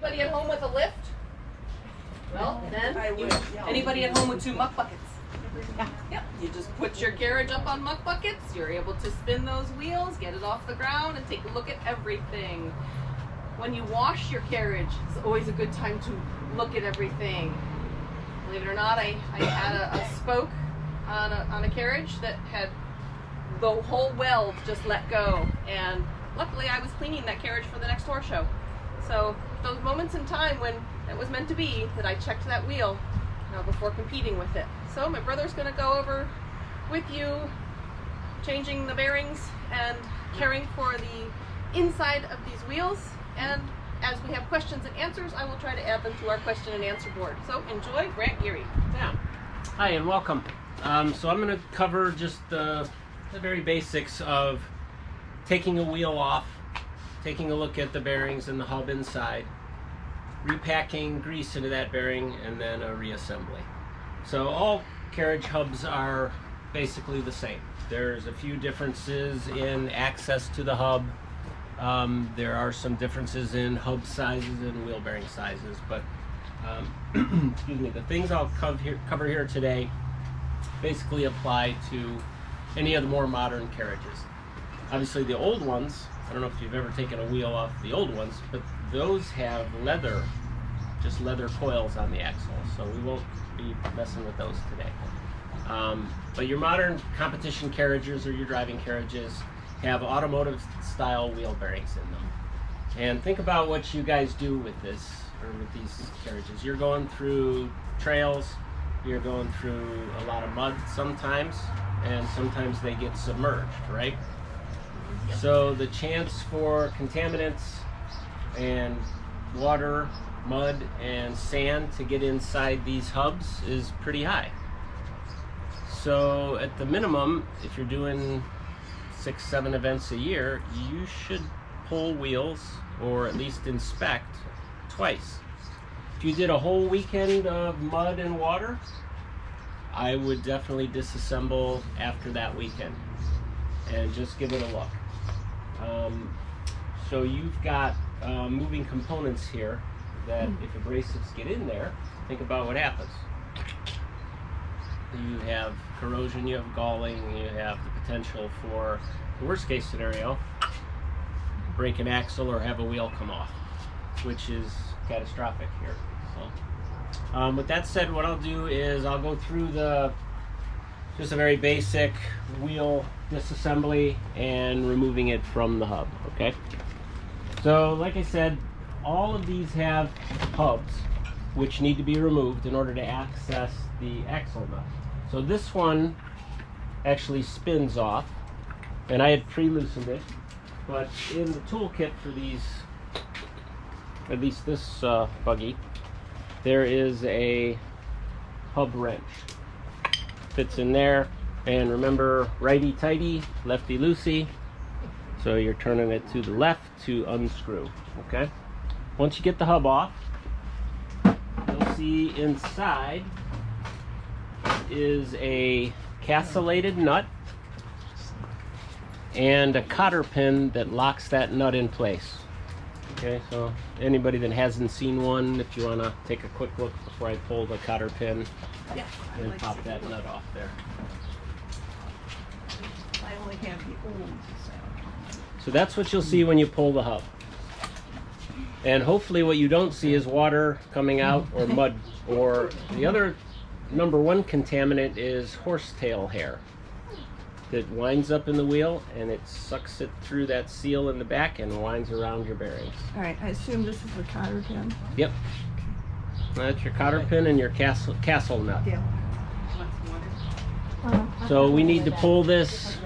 Anybody at home with a lift? Well, then, anybody at home with 2 muck buckets? Yep. You just put your carriage up on muck buckets. You're able to spin those wheels, get it off the ground, and take a look at everything. When you wash your carriage, it's always a good time to look at everything. Believe it or not, I had a spoke on a carriage that had the whole weld just let go, and luckily I was cleaning that carriage for the next horse show. So those moments in time when it was meant to be that I checked that wheel, before competing with it. So my brother's going to go over with you, changing the bearings and caring for the inside of these wheels. And as we have questions and answers, I will try to add them to our question and answer board. So enjoy, Grant Geary. Yeah. Hi and welcome. So I'm going to cover just the very basics of taking a wheel off, taking a look at the bearings and the hub inside, repacking grease into that bearing, and then a reassembly. So all carriage hubs are basically the same. There's a few differences in access to the hub. There are some differences in hub sizes and wheel bearing sizes, but excuse me, the things I'll cover here today basically apply to any of the more modern carriages. Obviously the old ones, I don't know if you've ever taken a wheel off the old ones, but those have leather, just leather coils on the axle, so we won't be messing with those today. But your modern competition carriages or your driving carriages have automotive style wheel bearings in them. And think about what you guys do with this, or with these carriages. You're going through trails, you're going through a lot of mud sometimes, and sometimes they get submerged, right? So the chance for contaminants and water, mud, and sand to get inside these hubs is pretty high. So at the minimum, if you're doing 6-7 events a year, you should pull wheels or at least inspect twice. If you did a whole weekend of mud and water, I would definitely disassemble after that weekend and just give it a look. So you've got moving components here that if abrasives get in there, think about what happens. You have corrosion, you have galling, you have the potential for, the worst case scenario, break an axle or have a wheel come off, which is catastrophic here. So, with that said, what I'll do is I'll go through just a very basic wheel disassembly and removing it from the hub, okay? So, like I said, all of these have hubs which need to be removed in order to access the axle nut. So this one actually spins off, and I had pre-loosened it, but in the toolkit for these, at least this buggy, there is a hub wrench. Fits in there, and remember, righty-tighty, lefty-loosey, so you're turning it to the left to unscrew, okay? Once you get the hub off, you'll see inside is a castellated nut and a cotter pin that locks that nut in place. Okay, so anybody that hasn't seen one, if you want to take a quick look before I pull the cotter pin and pop that nut off there. I only have the old. So that's what you'll see when you pull the hub. And hopefully what you don't see is water coming out or mud, or the other #1 contaminant is horsetail hair that winds up in the wheel and it sucks it through that seal in the back and winds around your bearings. All right, I assume this is the cotter pin. Yep. That's your cotter pin and your castle nut. Yeah. So we need to pull this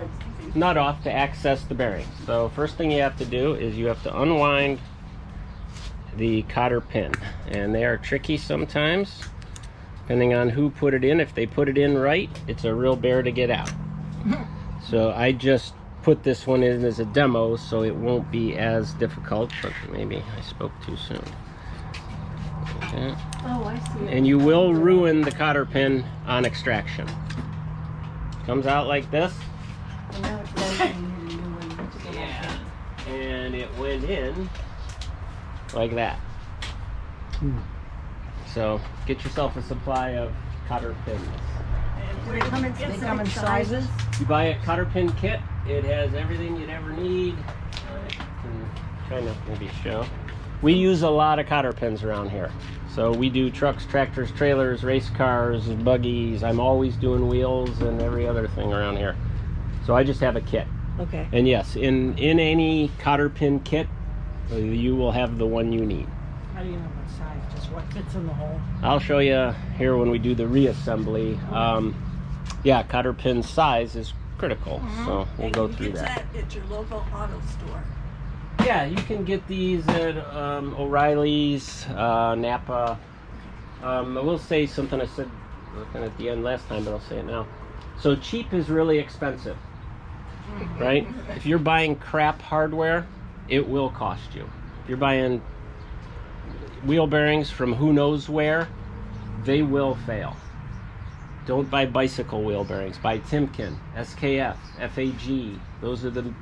nut off to access the bearings. So first thing you have to do is you have to unwind the cotter pin, and they are tricky sometimes depending on who put it in. If they put it in right, it's a real bear to get out. So I just put this one in as a demo so it won't be as difficult, but maybe I spoke too soon. Okay. Oh, I see. And you will ruin the cotter pin on extraction. Comes out like this. Well, now it's ready and you need a new one to go back in. And it went in like that. So get yourself a supply of cotter pins. They come in sizes. You buy a cotter pin kit, it has everything you'd ever need. I can try to maybe show. We use a lot of cotter pins around here. So we do trucks, tractors, trailers, race cars, buggies. I'm always doing wheels and every other thing around here. So I just have a kit. Okay. And yes, in any cotter pin kit, you will have the one you need. How do you know what size? Just what fits in the hole? I'll show you here when we do the reassembly. Yeah, cotter pin size is critical, so we'll go through that. Get that at your local auto store. Yeah, you can get these at O'Reilly's, Napa. I will say something I said at the end last time, but I'll say it now. So cheap is really expensive, right? If you're buying crap hardware, it will cost you. If you're buying wheel bearings from who knows where, they will fail. Don't buy bicycle wheel bearings. Buy Timken, SKF, FAG. Those are the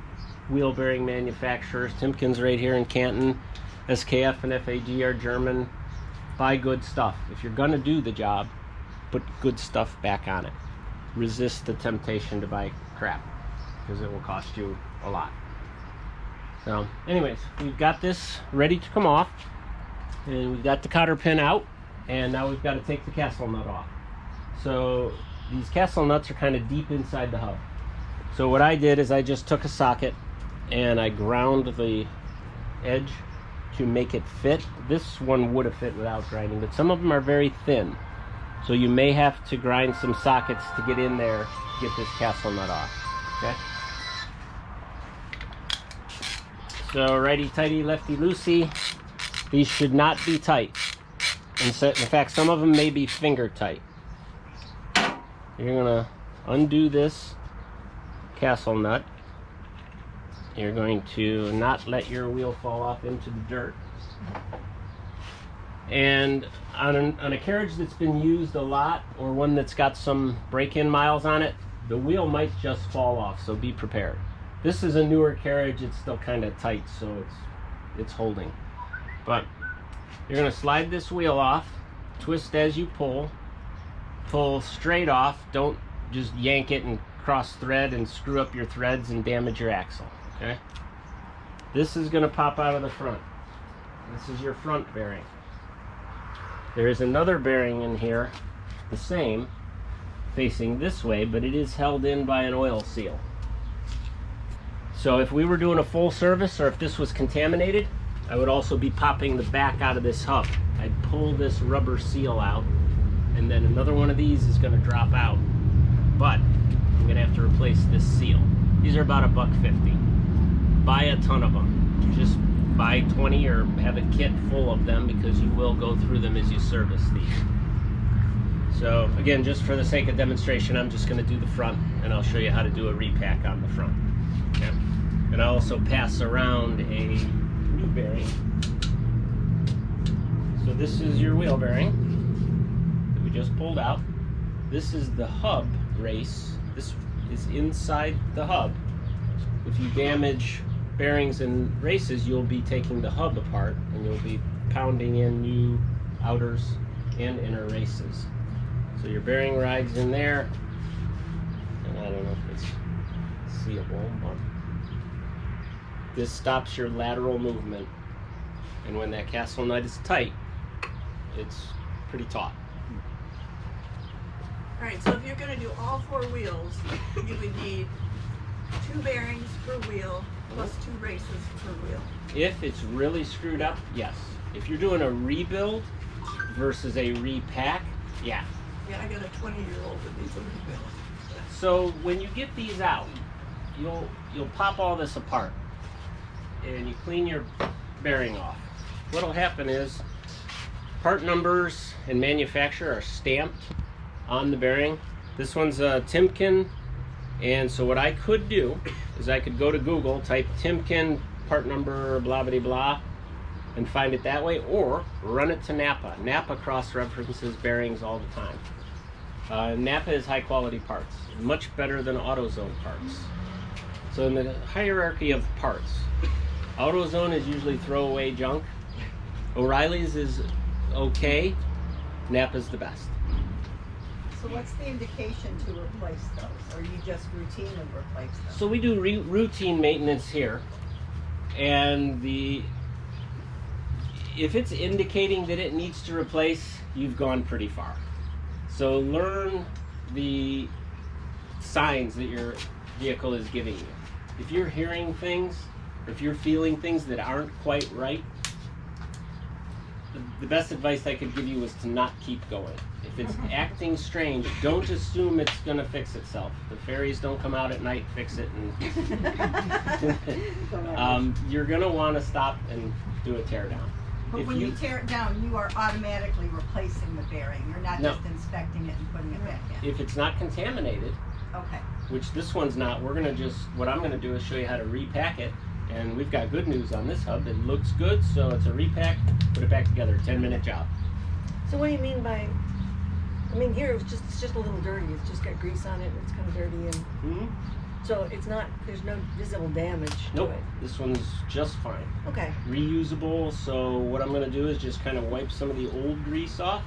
wheel bearing manufacturers. Timken's right here in Canton. SKF and FAG are German. Buy good stuff. If you're gonna do the job, put good stuff back on it. Resist the temptation to buy crap, because it will cost you a lot. So anyways, we've got this ready to come off, and we've got the cotter pin out, and now we've got to take the castle nut off. So these castle nuts are kind of deep inside the hub. So what I did is I just took a socket and I ground the edge to make it fit. This one would have fit without grinding, but some of them are very thin. So you may have to grind some sockets to get in there to get this castle nut off. Okay? So righty-tighty, lefty-loosey. These should not be tight. In fact, some of them may be finger tight. You're gonna undo this castle nut. You're going to not let your wheel fall off into the dirt. And on a carriage that's been used a lot, or one that's got some break-in miles on it, the wheel might just fall off, so be prepared. This is a newer carriage, it's still kind of tight, so it's holding. But you're going to slide this wheel off, twist as you pull straight off. Don't just yank it and cross thread and screw up your threads and damage your axle. Okay? This is going to pop out of the front. This is your front bearing. There is another bearing in here, the same, facing this way, but it is held in by an oil seal. So if we were doing a full service, or if this was contaminated, I would also be popping the back out of this hub. I'd pull this rubber seal out, and then another one of these is going to drop out. But I'm going to have to replace this seal. These are about $1.50. Buy a ton of them. Just buy 20 or have a kit full of them, because you will go through them as you service these. So again, just for the sake of demonstration, I'm just going to do the front, and I'll show you how to do a repack on the front. Okay? And I'll also pass around a new bearing. So this is your wheel bearing that we just pulled out. This is the hub race. This is inside the hub. If you damage bearings in races, you'll be taking the hub apart, and you'll be pounding in new outers and inner races. So your bearing rides in there, and I don't know if it's seeable, but this stops your lateral movement, and when that castle nut is tight, it's pretty taut. Alright, so if you're going to do all four wheels, you would need 2 bearings per wheel plus 2 races per wheel. If it's really screwed up, yes. If you're doing a rebuild versus a repack, yeah. Yeah, I got a 20-year-old that needs a rebuild. So when you get these out, you'll pop all this apart, and you clean your bearing off. What'll happen is part numbers and manufacturer are stamped on the bearing. This one's a Timken, and so what I could do is I could go to Google, type Timken part number blah blah blah, and find it that way, or run it to Napa. Napa cross-references bearings all the time. Napa is high-quality parts, much better than AutoZone parts. So in the hierarchy of parts, AutoZone is usually throwaway junk. O'Reilly's is okay, Napa's the best. So what's the indication to replace those, or you just routinely replace them? So we do routine maintenance here, and if it's indicating that it needs to replace, you've gone pretty far. So learn the signs that your vehicle is giving you. If you're hearing things, or if you're feeling things that aren't quite right, the best advice I could give you is to not keep going. If it's acting strange, don't assume it's going to fix itself. The fairies don't come out at night, fix it, and you're going to want to stop and do a tear down. But when you tear it down, you are automatically replacing the bearing. You're not just inspecting it and putting it back in. If it's not contaminated, okay, which this one's not, what I'm going to do is show you how to repack it. And we've got good news on this hub. It looks good, so it's a repack, put it back together, 10-minute job. So what do you mean by, I mean here it's just a little dirty, it's just got grease on it, it's kind of dirty, and so it's not, there's no visible damage to it. This one's just fine. Okay. Reusable, so what I'm going to do is just kind of wipe some of the old grease off,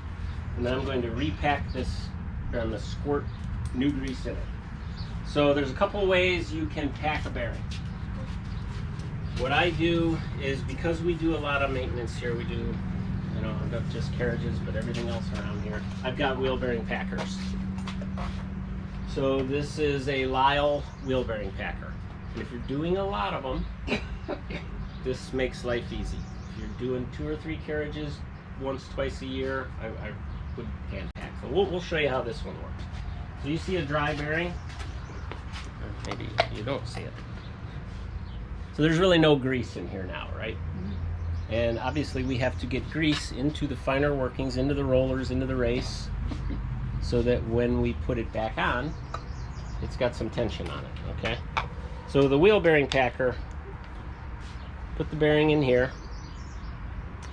and then I'm going to repack this, or I'm going to squirt new grease in it. So there's a couple ways you can pack a bearing. What I do is, because we do a lot of maintenance here, we do, not just carriages, but everything else around here. I've got wheel bearing packers. So this is a Lyle wheel bearing packer. And if you're doing a lot of them, this makes life easy. If you're doing 2 or 3 carriages once, twice a year, I would hand pack. So we'll show you how this one works. So you see a dry bearing? Or maybe you don't see it. So there's really no grease in here now, right? And obviously we have to get grease into the finer workings, into the rollers, into the race, so that when we put it back on, it's got some tension on it, okay? So the wheel bearing packer, put the bearing in here.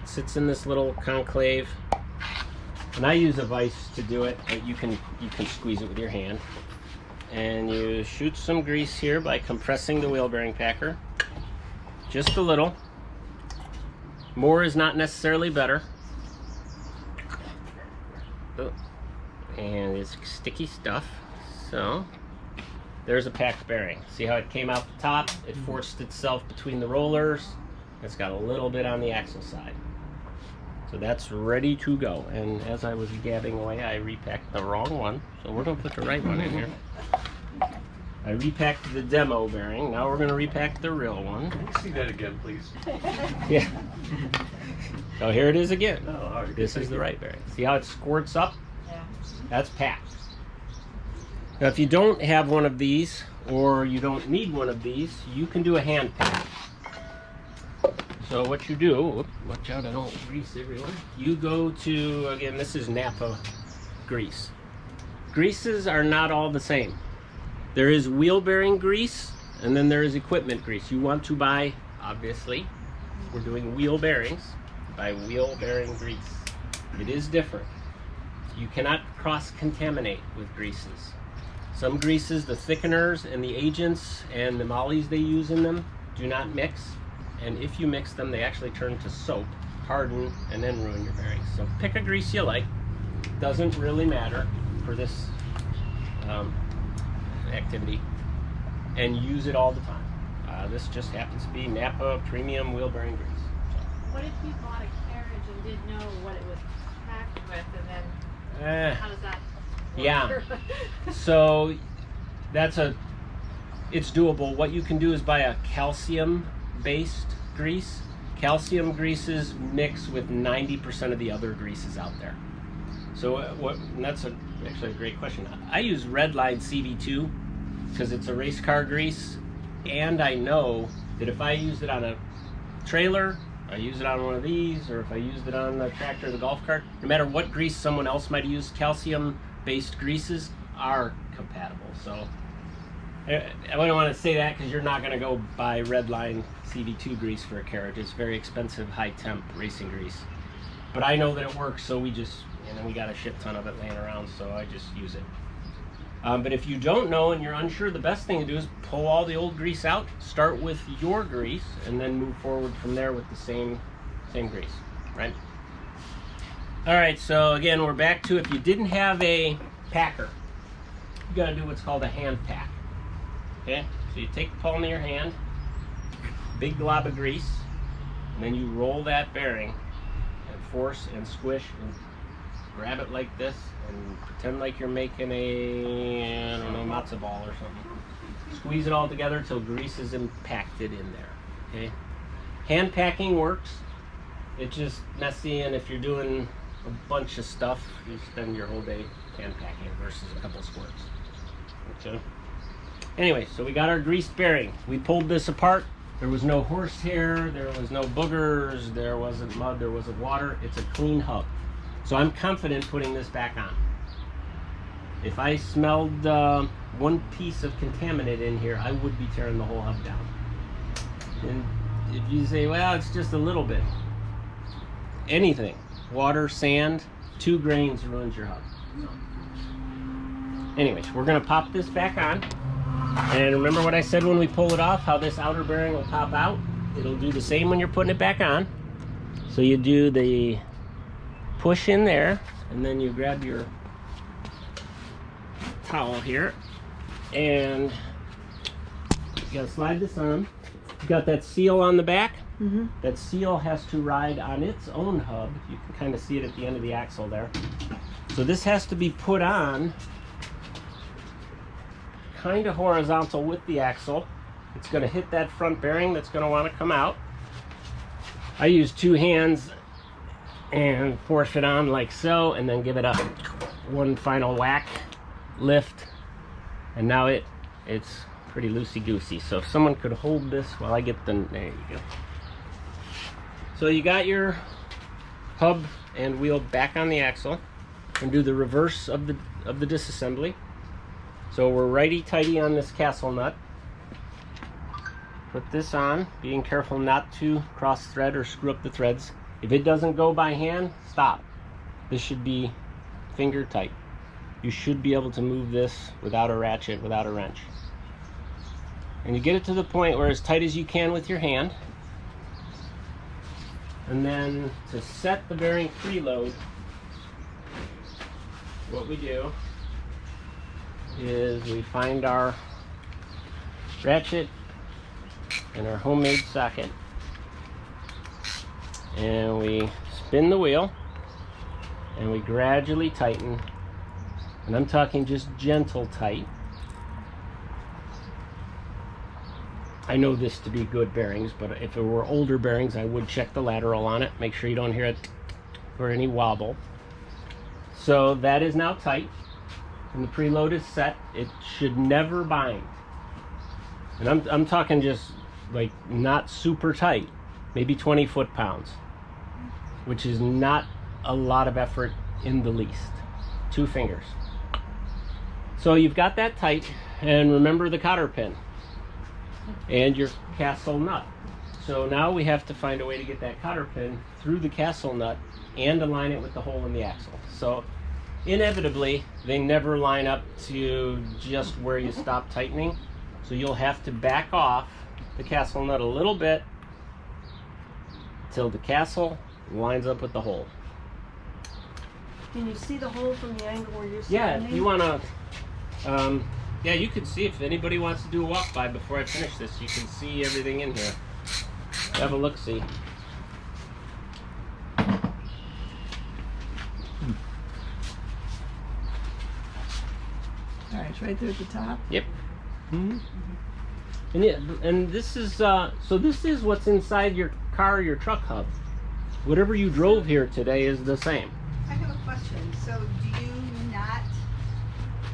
It sits in this little conclave. And I use a vise to do it, but you can squeeze it with your hand. And you shoot some grease here by compressing the wheel bearing packer. Just a little. More is not necessarily better. Oh. And it's sticky stuff. So there's a packed bearing. See how it came out the top? It forced itself between the rollers. It's got a little bit on the axle side. So that's ready to go. And as I was gabbing away, I repacked the wrong one. So we're going to put the right one in here. I repacked the demo bearing. Now we're going to repack the real one. Can you see that again, please? Yeah. So here it is again. Oh, all right. This is the right bearing. See how it squirts up? yeah. That's packed. Now if you don't have one of these, or you don't need one of these, you can do a hand pack. So what you do, watch out I don't grease everywhere. You go to, again, this is Napa grease. Greases are not all the same. There is wheel bearing grease, and then there is equipment grease. You want to buy, obviously, we're doing wheel bearings, buy wheel bearing grease. It is different. You cannot cross-contaminate with greases. Some greases, the thickeners and the agents and the mollies they use in them do not mix. And if you mix them, they actually turn to soap, harden, and then ruin your bearings. So pick a grease you like. Doesn't really matter for this activity, and use it all the time. This just happens to be Napa premium wheel bearing grease. What if you bought a carriage and didn't know what it was packed with, and then how does that work? Yeah. So it's doable. What you can do is buy a calcium based grease. Calcium greases mix with 90% of the other greases out there. So and that's actually a great question. I use Redline CV2 because it's a race car grease, and I know that if I use it on a trailer, I use it on one of these, or if I used it on the tractor or the golf cart, no matter what grease someone else might use, calcium-based greases are compatible. So I wouldn't want to say that because you're not going to go buy Redline CV2 grease for a carriage. It's very expensive, high-temp racing grease. But I know that it works, so we got a shit ton of it laying around, so I just use it. But if you don't know and you're unsure, the best thing to do is pull all the old grease out, start with your grease, and then move forward from there with the same grease, right? All right, so again, we're back to if you didn't have a packer, you gotta do what's called a hand pack. Okay, so you take the palm of your hand, big glob of grease, and then you roll that bearing and force and squish and grab it like this and pretend like you're making a, I don't know, matzo ball or something. Squeeze it all together until grease is impacted in there. Okay, hand packing works. It's just messy, and if you're doing a bunch of stuff, you spend your whole day hand packing versus a couple squirts. Okay. Anyway, so we got our greased bearing. We pulled this apart. There was no horsehair, there was no boogers, there wasn't mud, there wasn't water. It's a clean hub. So I'm confident putting this back on. If I smelled one piece of contaminant in here, I would be tearing the whole hub down. And if you say, well, it's just a little bit, anything, water, sand, 2 grains ruins your hub. Anyways, we're gonna pop this back on. And remember what I said when we pull it off, how this outer bearing will pop out? It'll do the same when you're putting it back on. So you do the push in there, and then you grab your towel here, and you gotta slide this on. You got that seal on the back. Mm-hmm. That seal has to ride on its own hub. You can kind of see it at the end of the axle there. So this has to be put on kind of horizontal with the axle. It's going to hit that front bearing that's going to want to come out. I use 2 hands and force it on like so, and then give it a one final whack, lift, and now it's pretty loosey-goosey. So if someone could hold this while I get the, there you go. So you got your hub and wheel back on the axle, and do the reverse of the disassembly. So we're righty-tighty on this castle nut. Put this on, being careful not to cross thread or screw up the threads. If it doesn't go by hand, stop. This should be finger tight. You should be able to move this without a ratchet, without a wrench. And you get it to the point where as tight as you can with your hand. And then to set the bearing preload, what we do is we find our ratchet and our homemade socket, and we spin the wheel, and we gradually tighten, and I'm talking just gentle tight. I know this to be good bearings, but if it were older bearings, I would check the lateral on it, make sure you don't hear it or any wobble. So that is now tight. And the preload is set. It should never bind. And I'm talking just like not super tight, maybe 20 foot-pounds, which is not a lot of effort in the least. 2 fingers. So you've got that tight, and remember the cotter pin and your castle nut. So now we have to find a way to get that cotter pin through the castle nut and align it with the hole in the axle. So inevitably, they never line up to just where you stop tightening. So you'll have to back off the castle nut a little bit till the castle lines up with the hole. Can you see the hole from the angle where you're Yeah, standing? if you want to, yeah, you can see if anybody wants to do a walk-by before I finish this. You can see everything in here. Have a look-see. All right, it's right there at the top. Yep. Mm-hmm. And yeah, and this is so this is what's inside your car, your truck hub. Whatever you drove here today is the same. I have a question. So do you not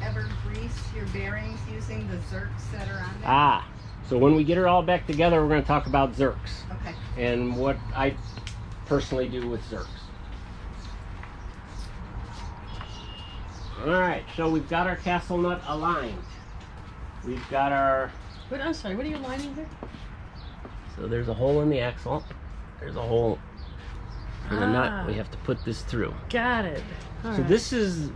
ever grease your bearings using the zerks that are on there? Ah, so when we get it all back together, we're going to talk about zerks Okay. and what I personally do with zerks. All right, so we've got our castle nut aligned. We've got our, But I'm sorry, what are you lining here? so there's a hole in the axle. There's a hole in the nut. We have to put this through. Got it. All So right. this is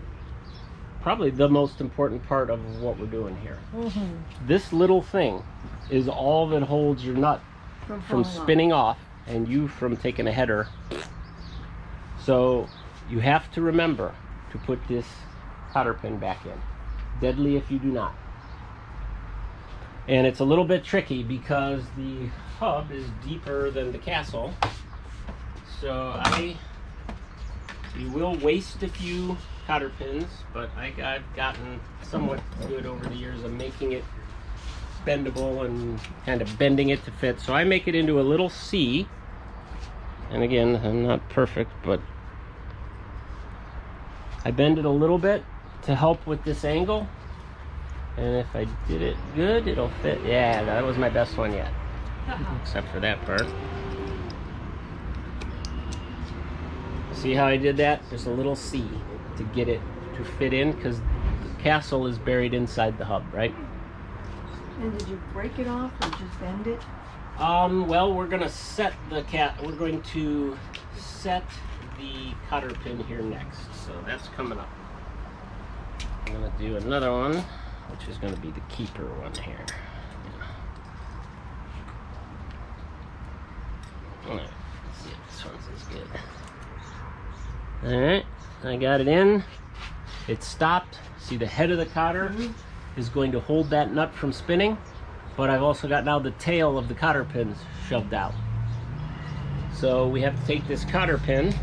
probably the most important part of what we're doing here. Mm-hmm. This little thing is all that holds your nut from falling spinning off and you from taking a header. So you have to remember to put this cotter pin back in. Deadly if you do not. And it's a little bit tricky because the hub is deeper than the castle. So you will waste a few cotter pins, but I've gotten somewhat good over the years of making it bendable and kind of bending it to fit. So I make it into a little C. And again, I'm not perfect, but I bend it a little bit to help with this angle. And if I did it good, it'll fit. Yeah, that was my best one yet. Except for that part. See how I did that? There's a little C to get it to fit in because the castle is buried inside the hub, right? And did you break it off or just bend it? Well, we're gonna set the we're going to set the cotter pin here next. So that's coming up. I'm gonna do another one, which is gonna be the keeper one here. All right, let's see if this one's as good. Alright, I got it in. It stopped. See, the head of the cotter is going to hold that nut from spinning, but I've also got now the tail of the cotter pins shoved out. So we have to take this cotter pin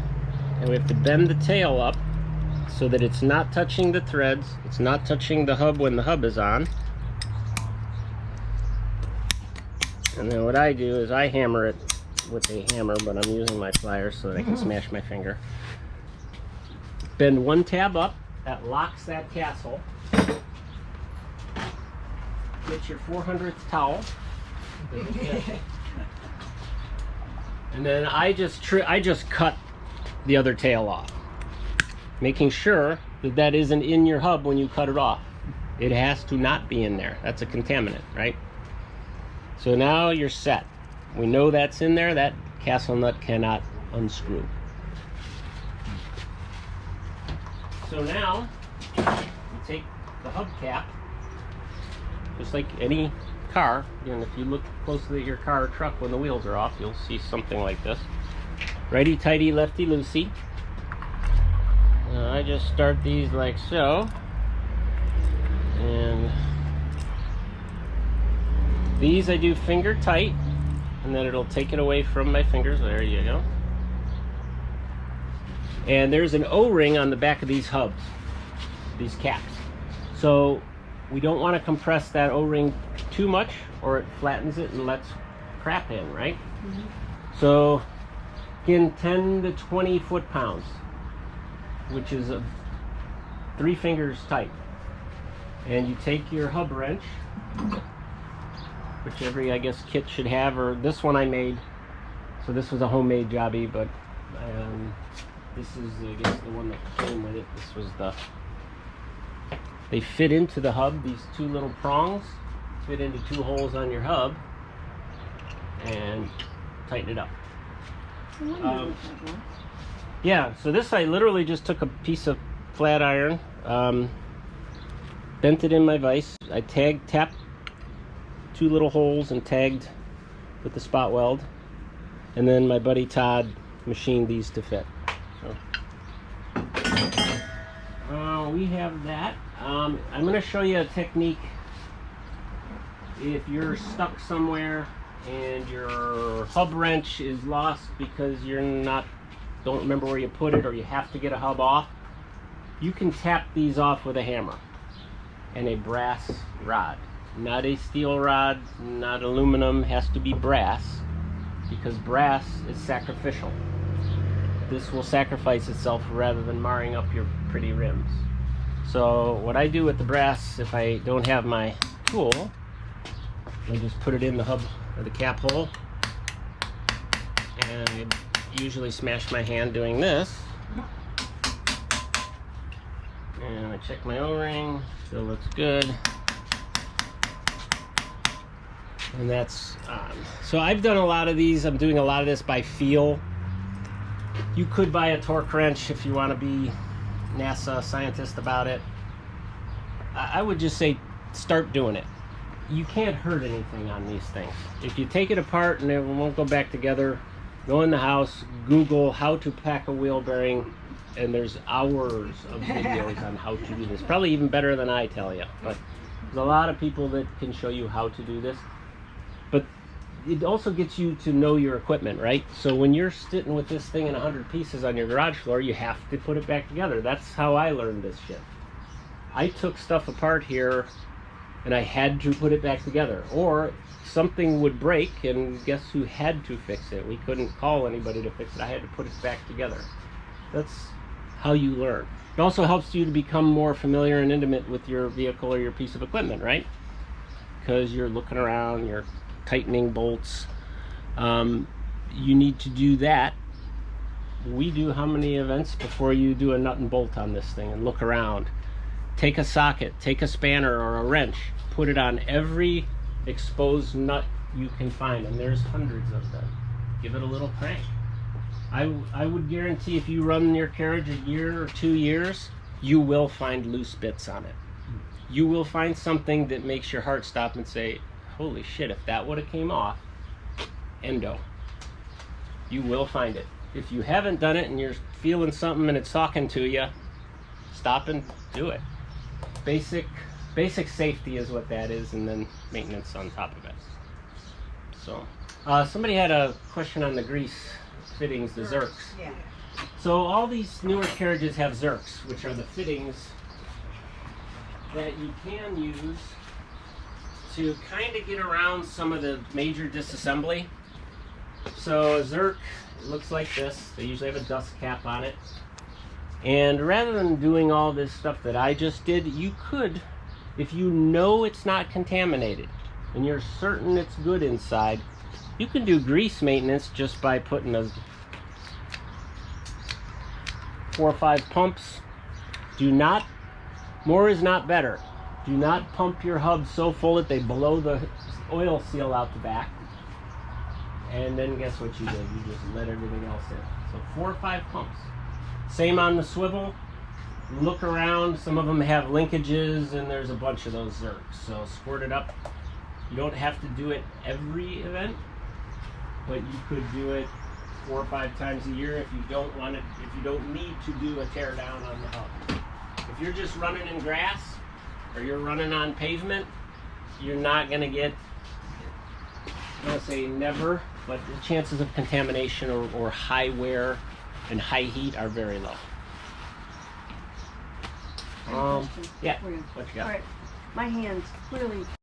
and we have to bend the tail up so that it's not touching the threads, it's not touching the hub when the hub is on. And then what I do is I hammer it with a hammer, but I'm using my pliers so that I can smash my finger. Bend one tab up, that locks that castle. Get your 400th towel. And then I just cut the other tail off, making sure that that isn't in your hub when you cut it off. It has to not be in there. That's a contaminant, right? So now you're set. We know that's in there. That castle nut cannot unscrew. So now, you take the hubcap, just like any car, and if you look closely at your car or truck when the wheels are off, you'll see something like this. Righty-tighty, lefty-loosey. I just start these like so, and these I do finger tight, and then it'll take it away from my fingers. There you go. And there's an O-ring on the back of these hubs, these caps. So we don't want to compress that O-ring too much or it flattens it and lets crap in, right? So again, 10 to 20 foot-pounds, which is 3 fingers tight. And you take your hub wrench, which every, I guess, kit should have, or this one I made. So this was a homemade jobby, but this is, I guess, the one that came with it. This was they fit into the hub. These 2 little prongs fit into 2 holes on your hub and tighten it up. Yeah, so this I literally just took a piece of flat iron, bent it in my vise. I tapped 2 little holes and tagged with the spot weld. And then my buddy Todd machined these to fit. So, we have that. I'm going to show you a technique if you're stuck somewhere and your hub wrench is lost because don't remember where you put it, or you have to get a hub off. You can tap these off with a hammer and a brass rod. Not a steel rod, not aluminum, has to be brass because brass is sacrificial. This will sacrifice itself rather than marring up your pretty rims. So what I do with the brass, if I don't have my tool, I just put it in the hub or the cap hole, and I usually smash my hand doing this. And I check my O-ring, still looks good. And that's on. So I've done a lot of these. I'm doing a lot of this by feel. You could buy a torque wrench if you want to be NASA scientist about it. I would just say start doing it. You can't hurt anything on these things. If you take it apart and it won't go back together, go in the house, Google how to pack a wheel bearing and there's hours of videos on how to do this. Probably even better than I tell you. But there's a lot of people that can show you how to do this. But it also gets you to know your equipment, right? So when you're sitting with this thing in 100 pieces on your garage floor, you have to put it back together. That's how I learned this shit. I took stuff apart here and I had to put it back together, or something would break and guess who had to fix it? We couldn't call anybody to fix it. I had to put it back together. That's how you learn. It also helps you to become more familiar and intimate with your vehicle or your piece of equipment, right? Because you're looking around, you're tightening bolts. You need to do that. We do how many events before you do a nut and bolt on this thing and look around? Take a socket, take a spanner or a wrench, put it on every exposed nut you can find, and there's hundreds of them. Give it a little crank. I would guarantee if you run your Carriage a year or 2 years, you will find loose bits on it. You will find something that makes your heart stop and say, holy shit, if that would have came off, endo. You will find it. If you haven't done it and you're feeling something and it's talking to you, stop and do it. Basic safety is what that is, and then maintenance on top of it. So, somebody had a question on the grease fittings, the Zerks. Yeah. So all these newer Carriages have Zerks, which are the fittings that you can use to kind of get around some of the major disassembly. So a Zerk, it looks like this. They usually have a dust cap on it. And rather than doing all this stuff that I just did, you could, if you know it's not contaminated and you're certain it's good inside, you can do grease maintenance just by putting 4 or 5 pumps. More is not better. Do not pump your hub so full that they blow the oil seal out the back. And then guess what you did? You just let everything else in. So 4 or 5 pumps. Same on the swivel. Look around. Some of them have linkages, and there's a bunch of those Zerks. So squirt it up. You don't have to do it every event, but you could do it 4 or 5 times a year if you don't want it. If you don't need to do a tear down on the hub. If you're just running in grass or you're running on pavement, you're not going to get, I don't want to say never, but the chances of contamination or high wear and high heat are very low. Yeah, what you got? All right, my hands clearly